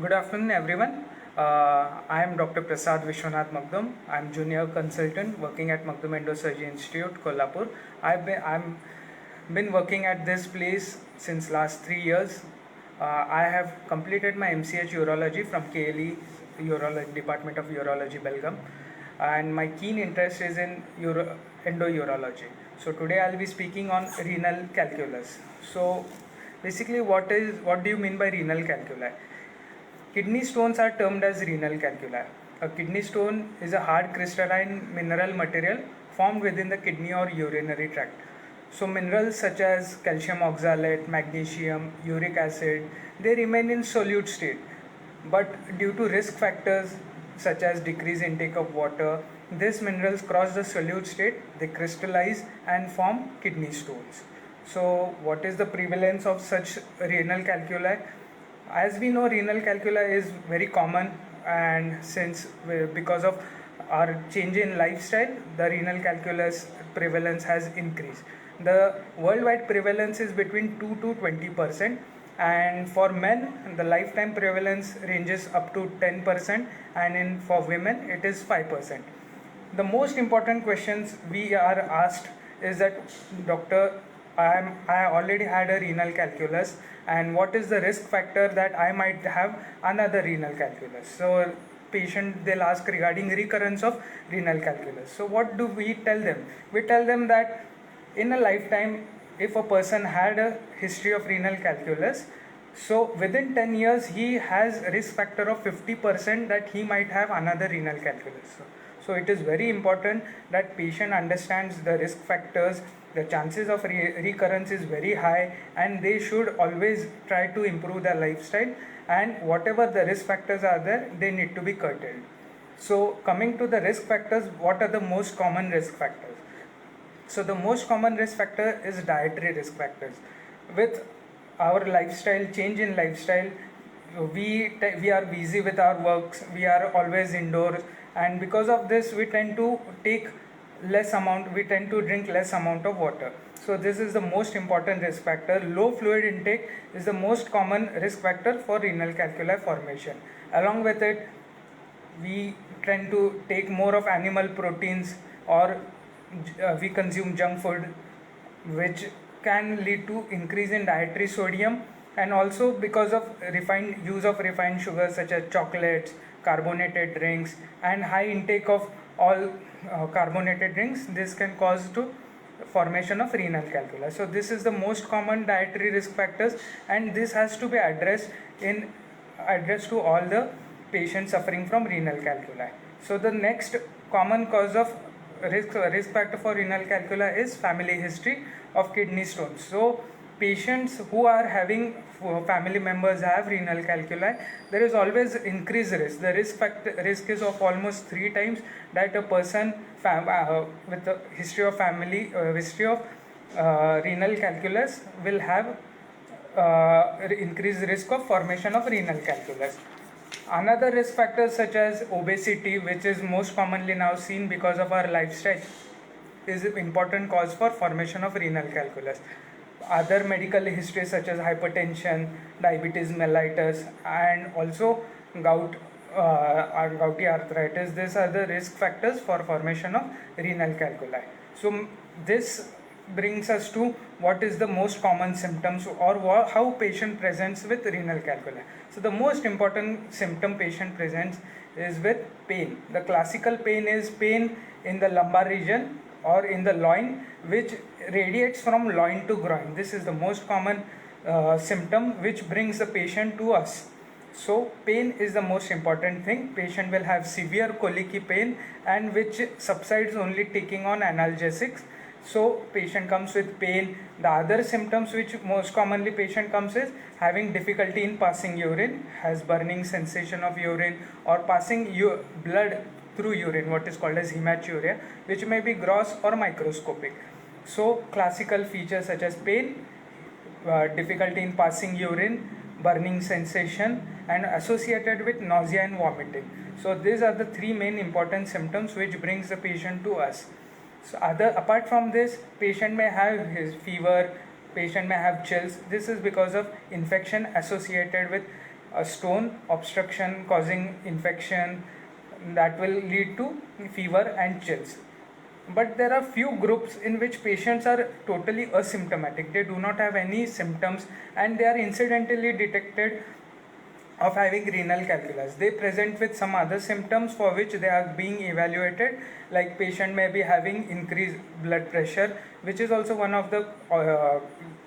Good afternoon, everyone. I am Dr. Prasad Vishwanath Magdum. I am junior consultant working at Magdum Endosurgery Institute, Kolhapur. I've been working at this place since last 3 years. I have completed my MCH Urology from KLE Urology Department of Urology, Belgium, and my keen interest is in endourology. So today I'll be speaking on renal calculus. So basically, what do you mean by renal calculi? Kidney stones are termed as renal calculi. A kidney stone is a hard crystalline mineral material formed within the kidney or urinary tract. So minerals such as calcium oxalate, magnesium, uric acid, they remain in solute state. But due to risk factors such as decreased intake of water, these minerals cross the solute state, they crystallize and form kidney stones. So what is the prevalence of such renal calculi? As we know, renal calculi is very common, and because of our change in lifestyle, the renal calculus prevalence has increased. The worldwide prevalence is between 2 to 20%, and for men the lifetime prevalence ranges up to 10%, and for women it is 5%. The most important questions we are asked is that, doctor, I already had a renal calculus, and what is the risk factor that I might have another renal calculus? So patient, they'll ask regarding recurrence of renal calculus. So what do we tell them? We tell them that in a lifetime, if a person had a history of renal calculus, so within 10 years he has risk factor of 50% that he might have another renal calculus. So it is very important that patient understands the risk factors. The chances of recurrence is very high, and they should always try to improve their lifestyle, and whatever the risk factors are there, they need to be curtailed. So coming to the risk factors, what are the most common risk factors? So the most common risk factor is dietary risk factors. With our lifestyle, change in lifestyle, we are busy with our works, we are always indoors, and because of this we tend to drink less amount of water. So this is the most important risk factor. Low fluid intake is the most common risk factor for renal calculi formation. Along with it, we tend to take more of animal proteins, or we consume junk food, which can lead to increase in dietary sodium, and also because of use of refined sugars such as chocolates, carbonated drinks, and high intake of all carbonated drinks, this can cause to formation of renal calculi. So this is the most common dietary risk factors, and this has to be addressed to all the patients suffering from renal calculi. So the next common cause of risk factor for renal calculi is family history of kidney stones. So patients who are having family members have renal calculi, there is always increased risk. The risk is of almost 3 times that a person with a history of renal calculus will have increased risk of formation of renal calculus. Another risk factors such as obesity, which is most commonly now seen because of our lifestyle, is an important cause for formation of renal calculus. Other medical histories such as hypertension, diabetes mellitus, and also gouty arthritis, these are the risk factors for formation of renal calculi. So this brings us to what is the most common symptoms, or how patient presents with renal calculi. So the most important symptom patient presents is with pain. The classical pain is pain in the lumbar region or in the loin, which radiates from loin to groin. This is the most common symptom which brings the patient to us. So pain is the most important thing. Patient will have severe colicky pain, and which subsides only taking on analgesics. So patient comes with pain. The other symptoms which most commonly patient comes is having difficulty in passing urine, has burning sensation of urine, or passing blood through urine, what is called as hematuria, which may be gross or microscopic. So classical features such as pain, difficulty in passing urine, burning sensation, and associated with nausea and vomiting. So these are the 3 main important symptoms which brings the patient to us. So apart from this, patient may have fever, patient may have chills. This is because of infection associated with a stone obstruction causing infection that will lead to fever and chills. But there are few groups in which patients are totally asymptomatic. They do not have any symptoms and they are incidentally detected of having renal calculus. They present with some other symptoms for which they are being evaluated, like patient may be having increased blood pressure, which is also one of the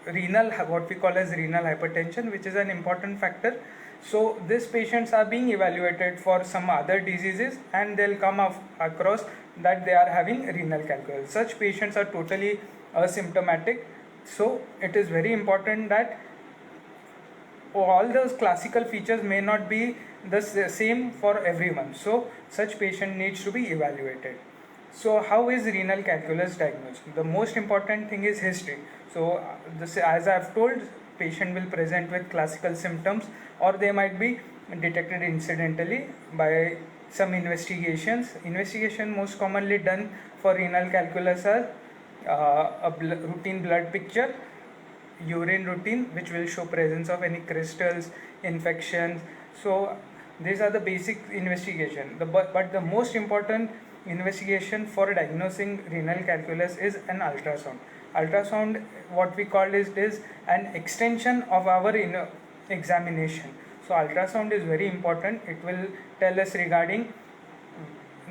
renal, what we call as renal hypertension, which is an important factor. So these patients are being evaluated for some other diseases and they'll come across that they are having renal calculus. Such patients are totally asymptomatic. So it is very important that all those classical features may not be the same for everyone. So such patient needs to be evaluated. So how is renal calculus diagnosed? The most important thing is history. So this, as I have told, patient will present with classical symptoms or they might be detected incidentally by some investigations. Investigation most commonly done for renal calculus are a routine blood picture, urine routine which will show presence of any crystals, infections. So these are the basic investigation. But the most important investigation for diagnosing renal calculus is an ultrasound. Ultrasound, what we call is an extension of our examination. So ultrasound is very important. It will tell us regarding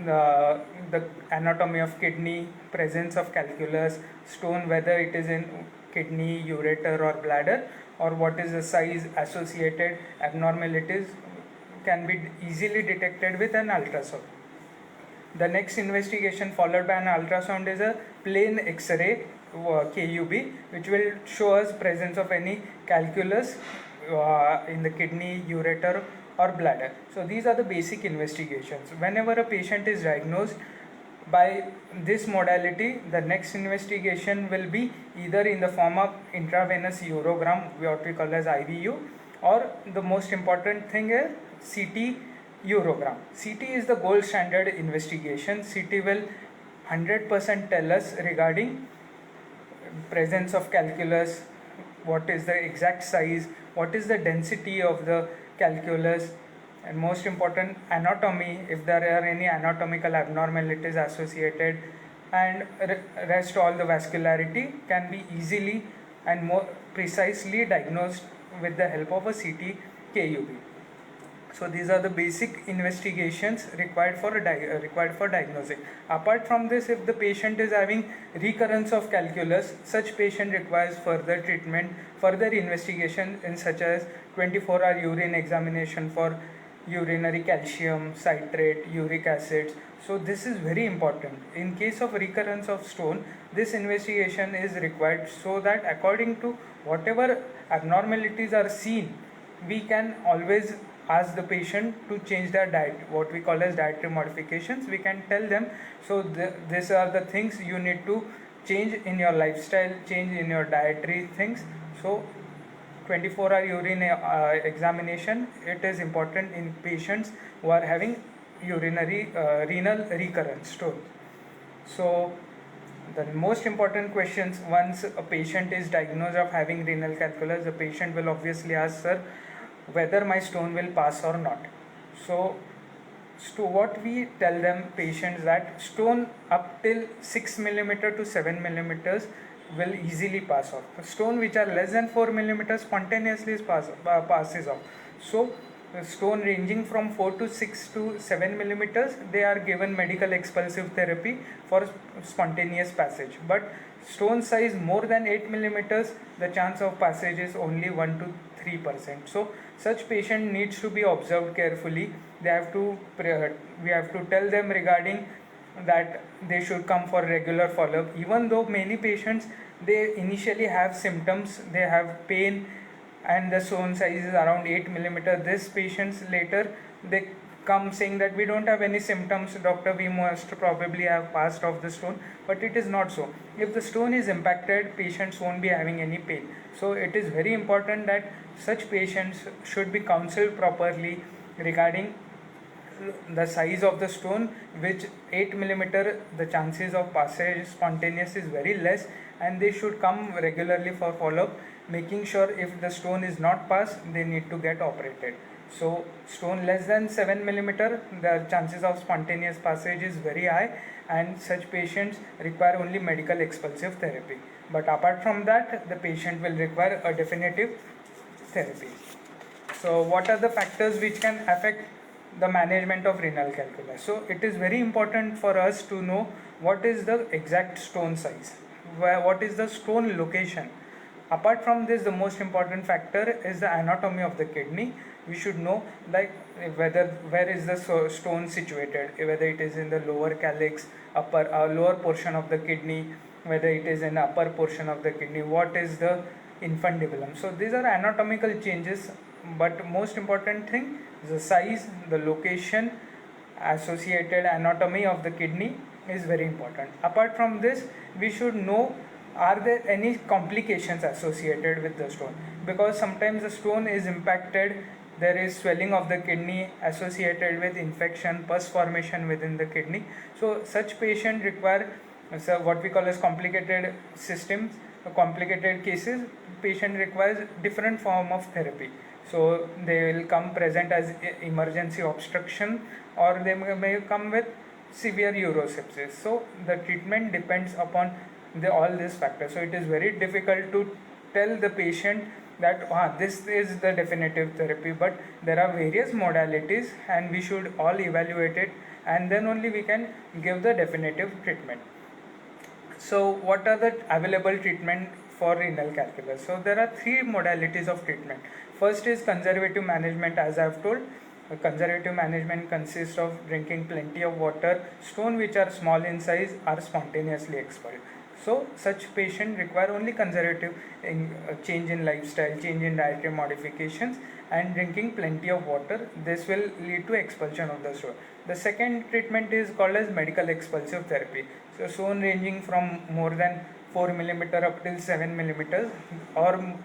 the anatomy of kidney, presence of calculus, stone, whether it is in kidney, ureter or bladder, or what is the size associated abnormalities can be easily detected with an ultrasound. The next investigation followed by an ultrasound is a plain X-ray KUB, which will show us presence of any calculus in the kidney, ureter or bladder. So these are the basic investigations. Whenever a patient is diagnosed by this modality, the next investigation will be either in the form of intravenous urogram, what we call as IVU, or the most important thing is CT urogram. CT is the gold standard investigation. CT will 100% tell us regarding presence of calculus, what is the exact size, what is the density of the calculus, and most important, anatomy, if there are any anatomical abnormalities associated, and rest all the vascularity can be easily and more precisely diagnosed with the help of a CT KUB. So these are the basic investigations required for diagnosing. Apart from this, if the patient is having recurrence of calculus, such patient requires further treatment, further investigation in such as 24-hour urine examination for urinary calcium, citrate, uric acids. So this is very important. In case of recurrence of stone, this investigation is required so that according to whatever abnormalities are seen, we can always ask the patient to change their diet, what we call as dietary modifications. We can tell them, so these are the things you need to change in your lifestyle, change in your dietary things. So 24-hour urine examination, it is important in patients who are having urinary renal recurrence stone. So the most important questions, once a patient is diagnosed of having renal calculus, the patient will obviously ask, sir, whether my stone will pass or not. So what we tell them patients that stone up till 6 millimeter to 7 millimeters will easily pass off. Stone which are less than 4 millimeters spontaneously passes off. So stone ranging from 4 to 6 to 7 millimeters, they are given medical expulsive therapy for spontaneous passage. But stone size more than 8 millimeters, the chance of passage is only 1 to 3%. So such patient needs to be observed carefully. We have to tell them regarding that they should come for regular follow-up. Even though many patients, they initially have symptoms, they have pain and the stone size is around 8 millimeter. These patients later, they come saying that we don't have any symptoms, doctor, we must probably have passed off the stone, but it is not so. If the stone is impacted, patients won't be having any pain. So it is very important that such patients should be counseled properly regarding the size of the stone, which 8 millimeter, the chances of passage spontaneous is very less, and they should come regularly for follow-up, making sure if the stone is not passed, they need to get operated. So stone less than 7 millimeter, the chances of spontaneous passage is very high, and such patients require only medical expulsive therapy. But apart from that, the patient will require a definitive therapy. So what are the factors which can affect the management of renal calculus? So it is very important for us to know what is the exact stone size, what is the stone location. Apart from this, the most important factor is the anatomy of the kidney. We should know like where is the stone situated, whether it is in the lower calyx, upper lower portion of the kidney, whether it is in the upper portion of the kidney, what is the infundibulum. So these are anatomical changes, but most important thing is the size, the location, associated anatomy of the kidney is very important. Apart from this, we should know are there any complications associated with the stone, because sometimes the stone is impacted, there is swelling of the kidney associated with infection, pus formation within the kidney. So such patient require what we call as complicated systems, complicated cases. Patient requires different form of therapy. So they will come present as emergency obstruction, or they may come with severe urosepsis. So the treatment depends upon all these factors. So it is very difficult to tell the patient that this is the definitive therapy, but there are various modalities and we should all evaluate it, and then only we can give the definitive treatment. So what are the available treatment for renal calculus? So there are three modalities of treatment. First is conservative management, as I have told. Conservative management consists of drinking plenty of water. Stones which are small in size are spontaneously expelled. So such patient require only conservative change in lifestyle, change in dietary modifications, and drinking plenty of water. This will lead to expulsion of the stone. The second treatment is called as medical expulsive therapy. So stone ranging from more than 4 millimeter up till 7 millimeters, or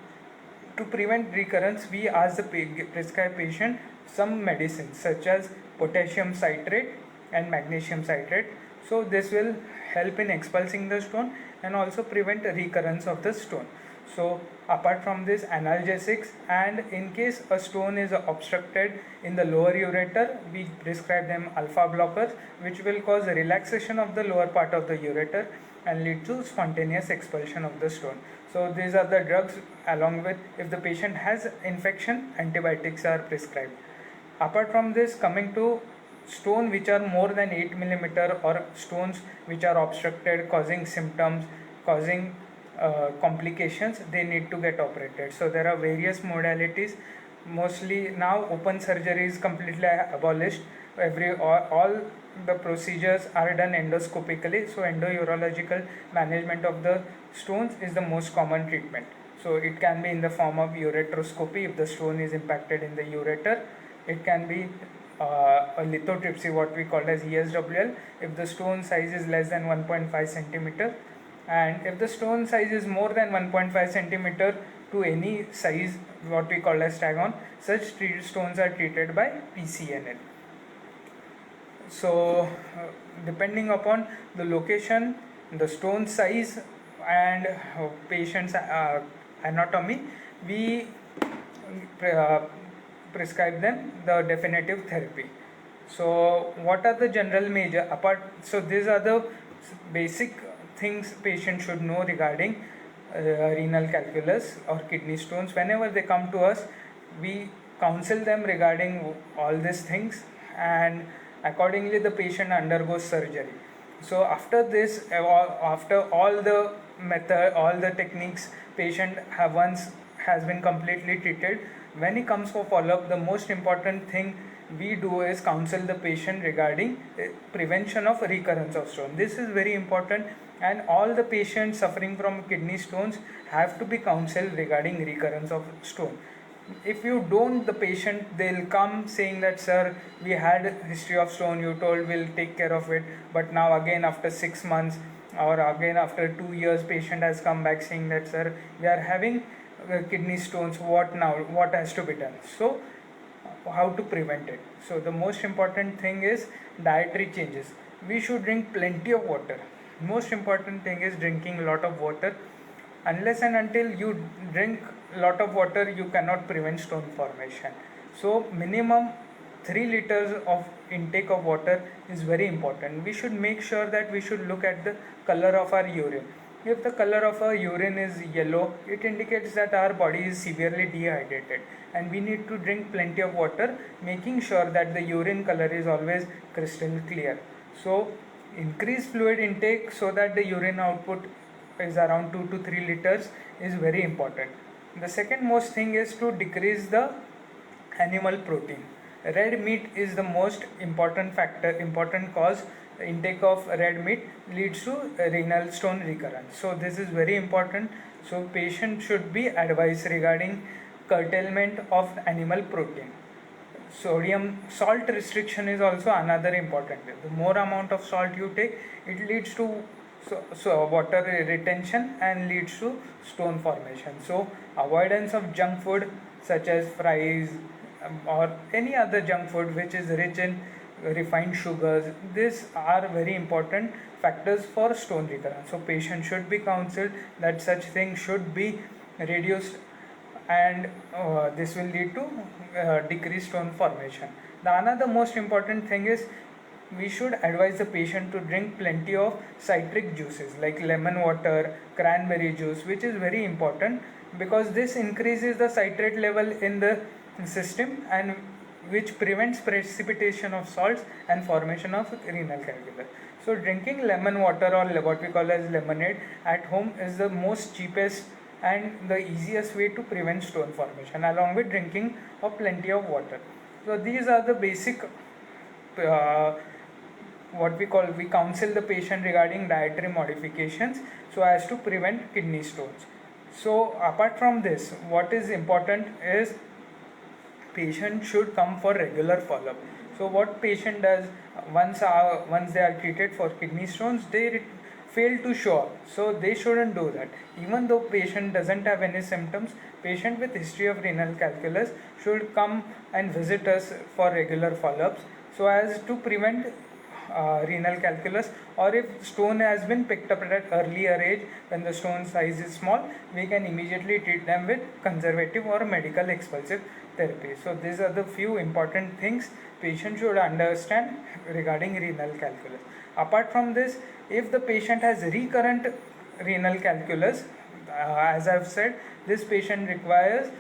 to prevent recurrence, we ask the prescribe patient some medicines such as potassium citrate and magnesium citrate. So this will help in expulsing the stone and also prevent recurrence of the stone. So apart from this, analgesics, and in case a stone is obstructed in the lower ureter, we prescribe them alpha blockers, which will cause relaxation of the lower part of the ureter and lead to spontaneous expulsion of the stone. So these are the drugs. Along with, if the patient has infection, antibiotics are prescribed. Apart from this, coming to stone which are more than 8 millimeter, or stones which are obstructed causing symptoms, causing complications, they need to get operated. So there are various modalities. Mostly now open surgery is completely abolished. All the procedures are done endoscopically. So endourological management of the stones is the most common treatment. So it can be in the form of ureteroscopy if the stone is impacted in the ureter. It can be a lithotripsy, what we call as ESWL, if the stone size is less than 1.5 centimeter, and if the stone size is more than 1.5 centimeter to any size, what we call as stagon, such stones are treated by PCNL. So depending upon the location, the stone size, and patient's anatomy, we prescribe them the definitive therapy. So what are the general major apart? So these are the basic things patient should know regarding renal calculus or kidney stones. Whenever they come to us, we counsel them regarding all these things, and accordingly the patient undergoes surgery. So after this, after all the method, all the techniques, patient once has been completely treated, when he comes for follow-up, the most important thing we do is counsel the patient regarding prevention of recurrence of stone. This is very important, and all the patients suffering from kidney stones have to be counseled regarding recurrence of stone. If you don't, the patient, they'll come saying that, sir, we had a history of stone, you told we'll take care of it, but now again after 6 months or again after 2 years, patient has come back saying that, sir, we are having kidney stones, what now, what has to be done? So how to prevent it? So the most important thing is dietary changes. We should drink plenty of water. Most important thing is drinking a lot of water. Unless and until you drink a lot of water, you cannot prevent stone formation. So minimum 3 liters of intake of water is very important. We should make sure that we should look at the color of our urine. If the color of our urine is yellow, it indicates that our body is severely dehydrated, and we need to drink plenty of water, making sure that the urine color is always crystal clear. So increase fluid intake so that the urine output is around 2 to 3 liters is very important. The second most thing is to decrease the animal protein. Red meat is the most important cause. Intake of red meat leads to renal stone recurrence. So this is very important. So patient should be advised regarding curtailment of animal protein. Salt restriction is also another important. The more amount of salt you take, it leads to water retention and leads to stone formation. So avoidance of junk food such as fries or any other junk food which is rich in refined sugars, these are very important factors for stone recurrence. So patient should be counseled that such things should be reduced, and this will lead to decreased stone formation. The another most important thing is we should advise the patient to drink plenty of citric juices like lemon water, cranberry juice, which is very important because this increases the citrate level in the system, and which prevents precipitation of salts and formation of renal calculus. So drinking lemon water, or what we call as lemonade, at home is the most cheapest and the easiest way to prevent stone formation, along with drinking of plenty of water. So these are the basic we counsel the patient regarding dietary modifications so as to prevent kidney stones. So apart from this, what is important is patient should come for regular follow-up. So what patient does once they are treated for kidney stones, they fail to show up. So they shouldn't do that. Even though patient doesn't have any symptoms, patient with history of renal calculus should come and visit us for regular follow-ups so as to prevent renal calculus, or if stone has been picked up at an earlier age when the stone size is small, we can immediately treat them with conservative or medical expulsive therapy. So these are the few important things patient should understand regarding renal calculus. Apart from this, if the patient has recurrent renal calculus, as I've said, this patient requires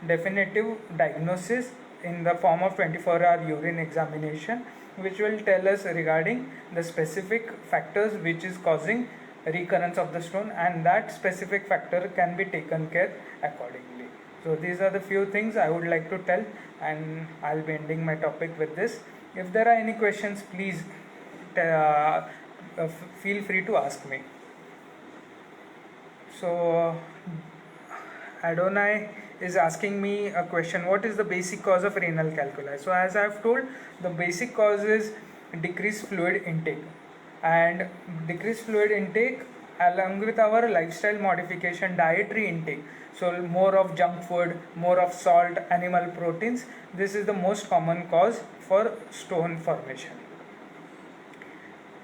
definitive diagnosis in the form of 24-hour urine examination, which will tell us regarding the specific factors which is causing recurrence of the stone, and that specific factor can be taken care accordingly. So these are the few things I would like to tell, and I'll be ending my topic with this. If there are any questions, please feel free to ask me. So Adonai is asking me a question: what is the basic cause of renal calculi? So as I have told, the basic cause is decreased fluid intake, and decreased fluid intake along with our lifestyle modification, dietary intake, so more of junk food, more of salt, animal proteins, this is the most common cause for stone formation.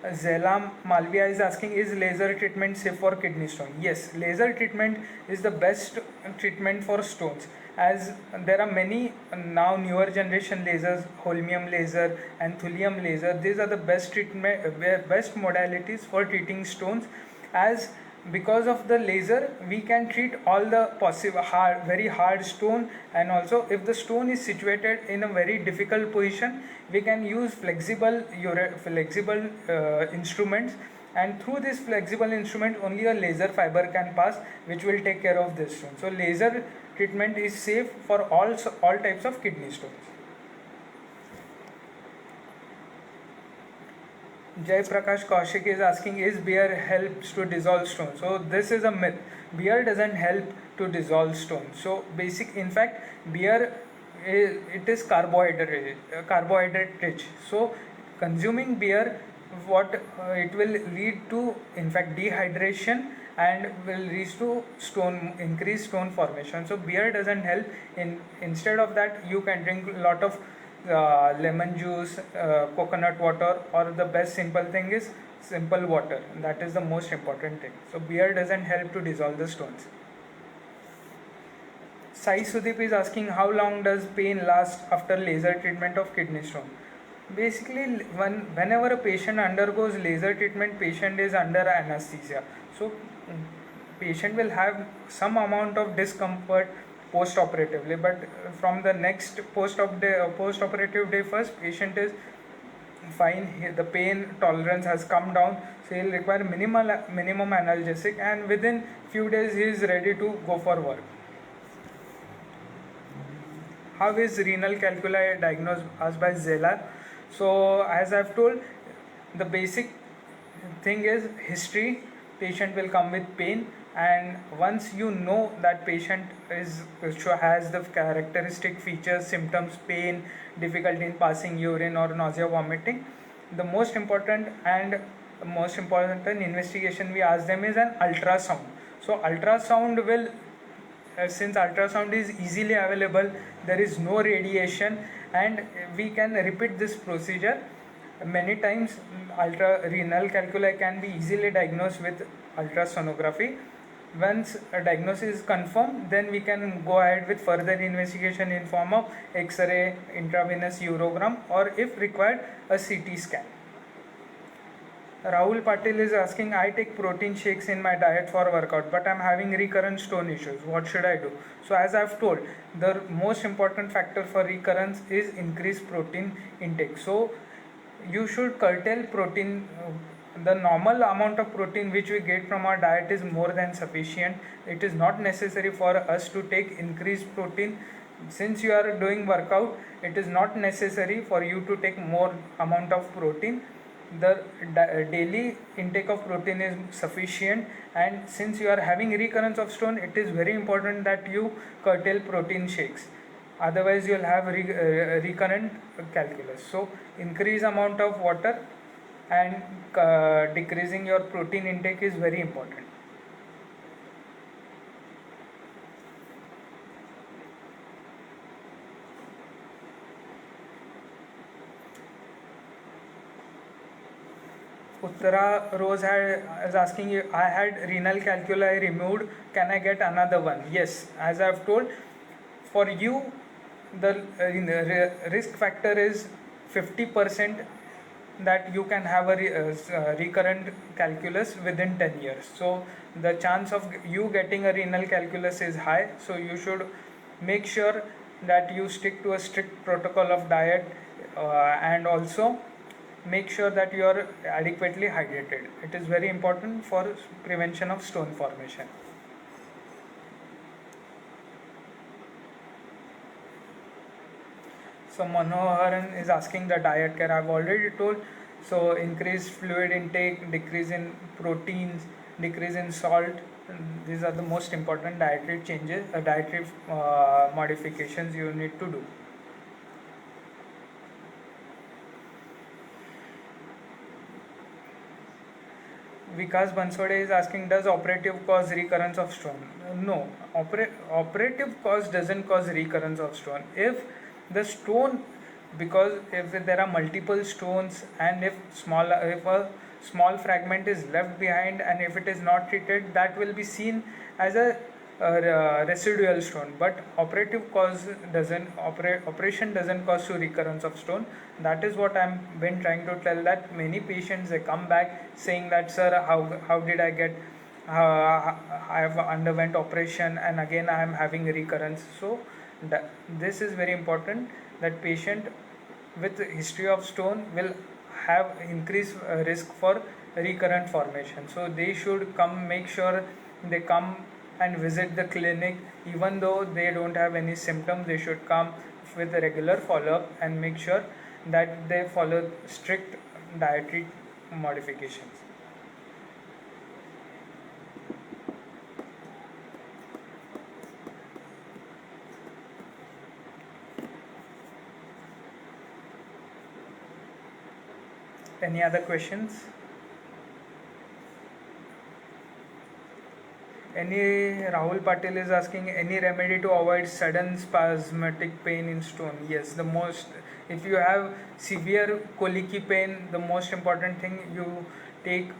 Zelam Malvia is asking, is laser treatment safe for kidney stone? Yes, laser treatment is the best treatment for stones, as there are many now newer generation lasers, holmium laser and thulium laser. These are the best modalities for treating stones, as because of the laser we can treat all the possible very hard stone, and also if the stone is situated in a very difficult position, we can use flexible instruments, and through this flexible instrument only a laser fiber can pass, which will take care of this stone. So laser treatment is safe for all types of kidney stones. Jay Prakash Kaushik is asking, is beer helps to dissolve stone? So this is a myth. Beer doesn't help to dissolve stone. So in fact, beer is carbohydrate rich. So consuming beer, it will lead to in fact dehydration and will lead to increased stone formation. So beer doesn't help. Instead of that, you can drink a lot of lemon juice, coconut water, or the best simple thing is simple water. That is the most important thing. So beer doesn't help to dissolve the stones. Sai Sudeep is asking how long does pain last after laser treatment of kidney stone. Basically, whenever a patient undergoes laser treatment, patient is under anesthesia. So patient will have some amount of discomfort post-operatively, but from the next post-operative day first, patient is fine. The pain tolerance has come down, so he'll require minimum analgesic, and within few days he is ready to go for work. How is renal calculi diagnosed? Asked by Zela. So as I've told, the basic thing is history. Patient will come with pain, and once you know that patient has the characteristic features, symptoms, pain, difficulty in passing urine or nausea, vomiting, the most important investigation we ask them is an ultrasound. So ultrasound will since ultrasound is easily available, there is no radiation, and we can repeat this procedure many times. Renal calculi can be easily diagnosed with ultrasonography. Once a diagnosis is confirmed, then we can go ahead with further investigation in form of X-ray, intravenous urogram, or if required, a CT scan. Rahul Patil is asking, I take protein shakes in my diet for workout, but I'm having recurrent stone issues. What should I do? So as I've told, the most important factor for recurrence is increased protein intake. So you should curtail protein. The normal amount of protein which we get from our diet is more than sufficient. It is not necessary for us to take increased protein. Since you are doing workout, it is not necessary for you to take more amount of protein. The daily intake of protein is sufficient, and since you are having recurrence of stone, it is very important that you curtail protein shakes, otherwise you will have recurrent calculus. So increase amount of water and decreasing your protein intake is very important. Uttara Rose is asking you, I had renal calculi removed, can I get another one? Yes, as I have told, for you the risk factor is 50% that you can have a recurrent calculus within 10 years. So the chance of you getting a renal calculus is high, so you should make sure that you stick to a strict protocol of diet, and also make sure that you are adequately hydrated. It is very important for prevention of stone formation. So Manoharan is asking the diet care. I've already told. So increased fluid intake, decrease in proteins, decrease in salt. These are the most important dietary changes, dietary modifications you need to do. Vikas Bansode is asking, does operative cause recurrence of stone? No, operative cause doesn't cause recurrence of stone. If the stone, because if there are multiple stones and if a small fragment is left behind and if it is not treated, that will be seen as a residual stone, but operation doesn't cause to recurrence of stone. That is what I've been trying to tell, that many patients, they come back saying that, sir, how did I get I have underwent operation and again I am having recurrence. So this is very important, that patient with history of stone will have increased risk for recurrent formation. So they should make sure they come and visit the clinic. Even though they don't have any symptoms, they should come with a regular follow-up and make sure that they follow strict dietary modifications. Any other questions? Rahul Patil is asking, any remedy to avoid sudden spasmodic pain in stone? Yes, if you have severe colicky pain, the most important thing, you take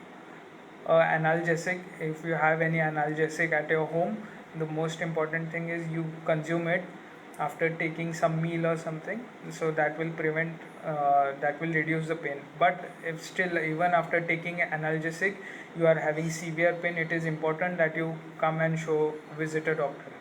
analgesic. If you have any analgesic at your home, The most important thing is you consume it after taking some meal or something, so that will prevent that will reduce the pain. But if still, even after taking analgesic, you are having severe pain, it is important that you come and visit a doctor.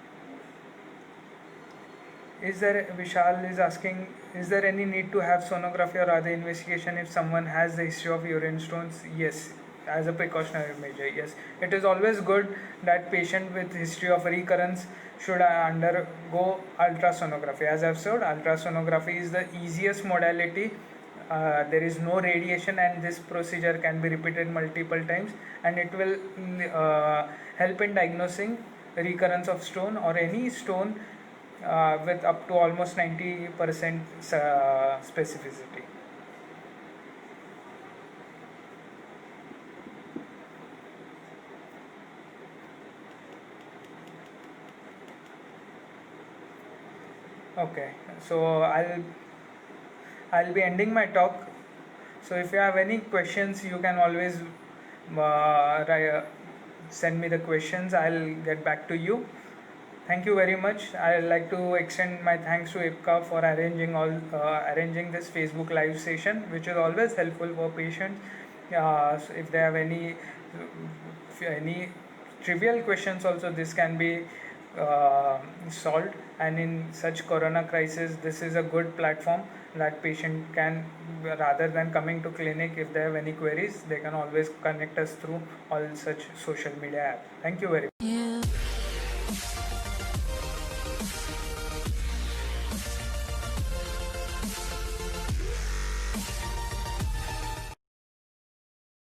Is there, Vishal is asking, is there any need to have sonography or other investigation if someone has the history of urine stones? Yes, as a precautionary measure, yes. It is always good that patient with history of recurrence should undergo ultrasonography. As I've said, ultrasonography is the easiest modality. There is no radiation, and this procedure can be repeated multiple times, and it will help in diagnosing recurrence of stone or any stone with up to almost 90% specificity. Okay, so I'll be ending my talk. So if you have any questions, you can always send me the questions. I'll get back to you. Thank you very much. I'd like to extend my thanks to IPCA for arranging this Facebook live session, which is always helpful for patients. So if they have any trivial questions, also this can be solved. And in such corona crisis, this is a good platform that patient can, rather than coming to clinic, if they have any queries, they can always connect us through all such social media apps. Thank you very much.